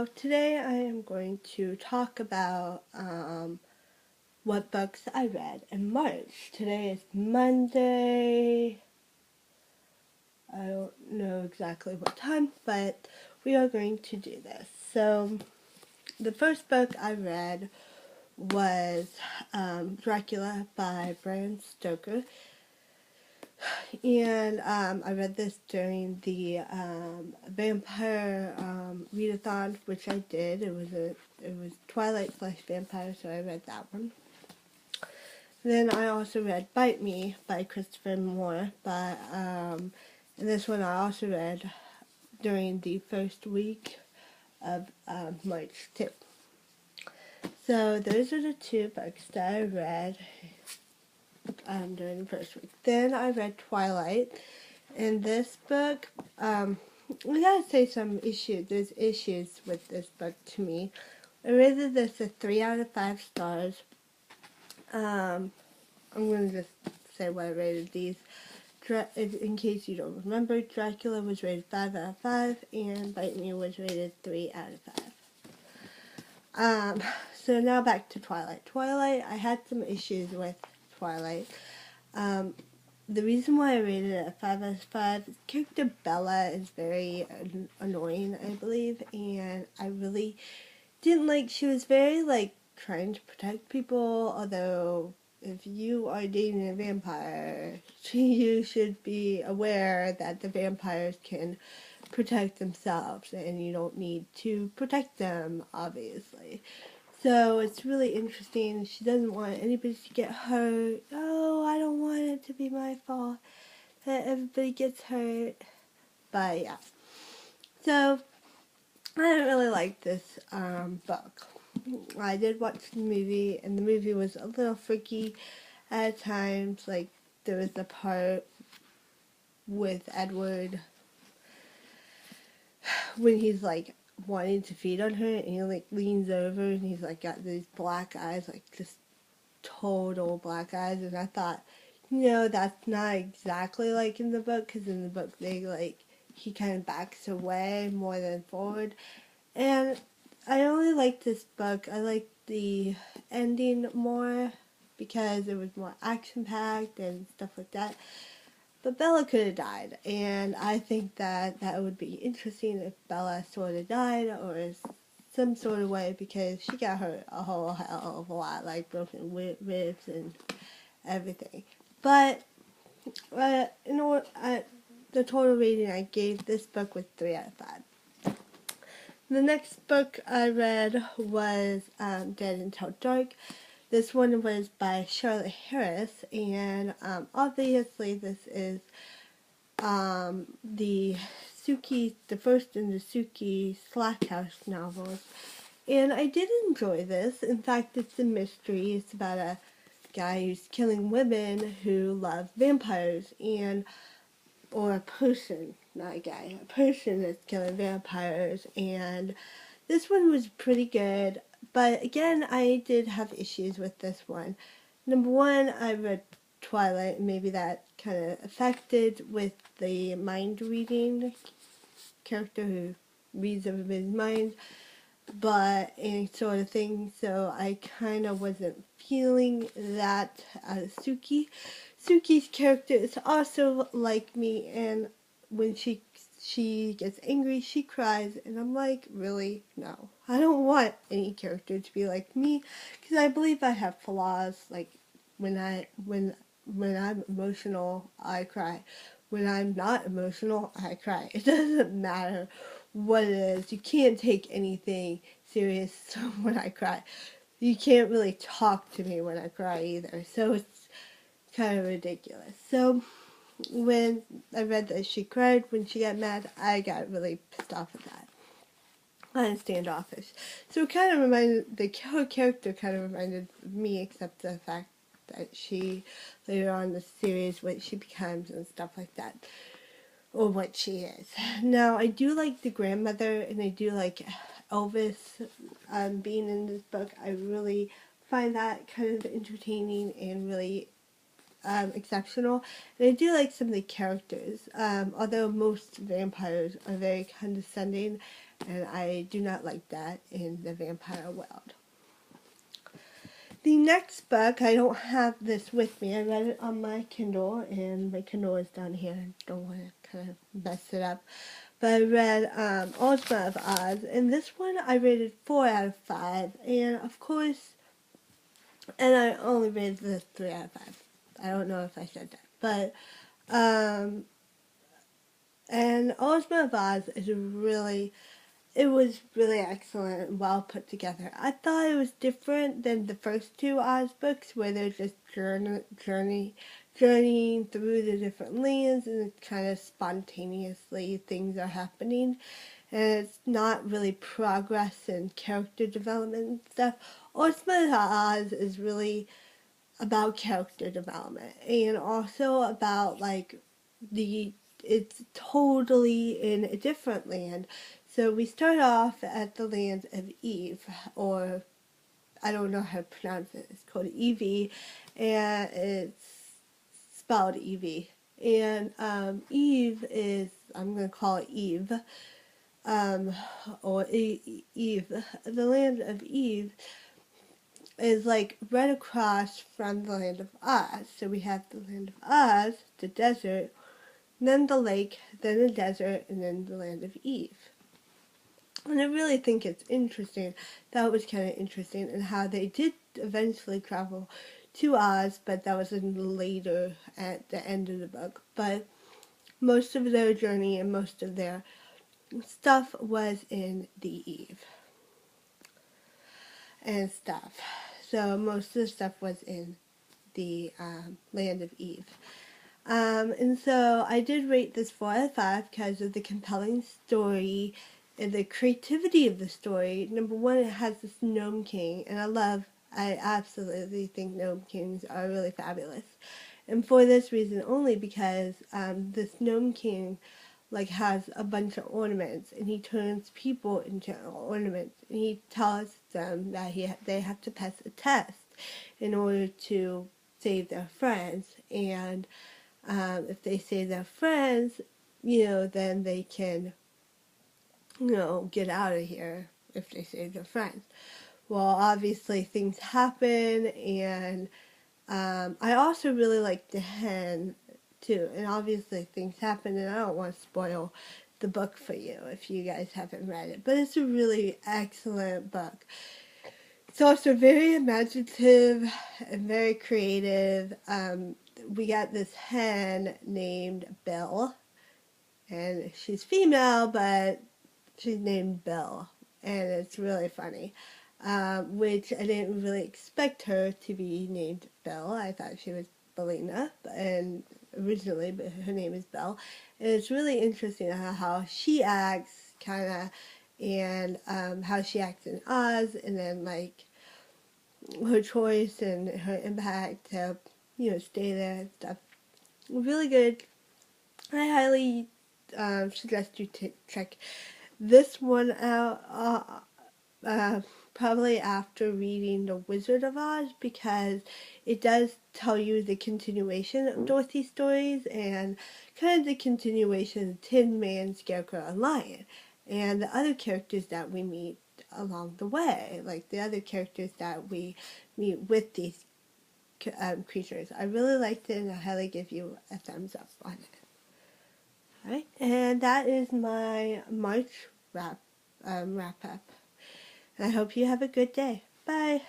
So today I am going to talk about what books I read in March. Today is Monday. I don't know exactly what time, but we are going to do this. So the first book I read was Dracula by Bram Stoker. And I read this during the vampire readathon, which I did. It was Twilight / vampire, so I read that one. Then I also read Bite Me by Christopher Moore, and this one I also read during the first week of March too. So those are the two books that I read during the first week. Then I read Twilight. In this book, I gotta say there's issues with this book to me. I rated this a 3 out of 5 stars. I'm gonna just say what I rated these. In case you don't remember, Dracula was rated 5 out of 5, and Bite Me was rated 3 out of 5. So now back to Twilight. Twilight, I had some issues with Twilight. The reason why I rated it a 5 out of 5 is character Bella is very annoying, I believe, and I really didn't like, she was very, trying to protect people, although if you are dating a vampire, you should be aware that the vampires can protect themselves, and you don't need to protect them, obviously. So it's really interesting. She doesn't want anybody to get hurt. Oh, I don't want it to be my fault that everybody gets hurt. But yeah. So I didn't really like this book. I did watch the movie, and the movie was a little freaky at times. Like, there was a part with Edward when he's wanting to feed on her, and he leans over and he's got these black eyes, just total black eyes, and I thought, that's not exactly like in the book, because in the book he kind of backs away more than forward. And I only like this book. I like the ending more because it was more action packed and stuff like that. But Bella could have died, and I think that would be interesting if Bella sort of died, or some sort of way, because she got hurt a whole hell of a lot, broken ribs and everything. But the total rating I gave this book was 3 out of 5. The next book I read was Dead Until Dark. This one was by Charlotte Harris, and obviously this is the first in the Suki Slackhouse novels. And I did enjoy this. In fact, it's a mystery. It's about a guy who's killing women who love vampires, or a person, not a guy, a person that's killing vampires. And this one was pretty good. But again, I did have issues with this one. Number one, I read Twilight, and maybe that kind of affected with the mind reading character who reads everybody's mind, but any sort of thing. So I kind of wasn't feeling that out of Suki. Suki's character is also like me, and when she gets angry, she cries, and I'm like, really? No. I don't want any character to be like me, because I believe I have flaws. When I'm emotional, I cry. When I'm not emotional, I cry. It doesn't matter what it is. You can't take anything serious when I cry. You can't really talk to me when I cry either, so it's kind of ridiculous. So when I read that she cried when she got mad, I got really pissed off at that. Kind of standoffish. So it kind of her character kind of reminded me, except the fact that she, later on in the series, what she becomes and stuff like that, or what she is. Now, I do like the grandmother, and I do like Elvis being in this book. I really find that kind of entertaining and really exceptional. And I do like some of the characters, although most vampires are very condescending, and I do not like that in the vampire world. The next book, I don't have this with me. I read it on my Kindle, and my Kindle is down here. I don't want to kind of mess it up. But I read Ozma of Oz, and this one I rated 4 out of 5. And of course, and I only rated this 3 out of 5. I don't know if I said that. But, and Ozma of Oz is it was really excellent and well put together. I thought it was different than the first two Oz books, where they're just journeying through the different lands, and it's kind of spontaneously things are happening, and it's not really progress and character development and stuff. Ozma of Oz is really about character development, and also about it's totally in a different land. So we start off at the land of Eve, or I don't know how to pronounce it. It's called Evie, and it's spelled Evie. And Eve is, I'm going to call it Eve, or Eve. The land of Eve is like right across from the land of Oz. So we have the land of Oz, the desert, then the lake, then the desert, and then the land of Eve. And I really think it's interesting. That was kind of interesting, and how they did eventually travel to Oz, but that was later at the end of the book. But most of their journey and most of their stuff was in the Eve and stuff. So most of the stuff was in the land of Eve. And so I did rate this 4 out of 5 because of the compelling story and the creativity of the story. Number one, it has this Gnome King, and I absolutely think Gnome Kings are really fabulous. And for this reason only, because this Gnome King has a bunch of ornaments, and he turns people into ornaments, and he tells them that they have to pass a test in order to save their friends, and if they save their friends, then they can, get out of here if they save their friends. Well, obviously things happen, and I also really like the hen too, and obviously things happen, and I don't want to spoil the book for you if you guys haven't read it, but it's a really excellent book. It's also very imaginative and very creative. We got this hen named Bill, and she's female, but she's named Bill, and it's really funny. Which I didn't really expect her to be named Bill. I thought she was Belina, and originally, but her name is Bill. And it's really interesting how she acts, kind of, and how she acts in Oz, and then her choice and her impact to stay there and stuff. Really good. I highly suggest you check this one out. Probably after reading The Wizard of Oz, because it does tell you the continuation of Dorothy's stories, and kind of the continuation of Tin Man, Scarecrow, and Lion, and the other characters that we meet along the way, like the other characters that we meet with these creatures. I really liked it, and I highly give you a thumbs up on it. Alright, and that is my March wrap up. I hope you have a good day. Bye.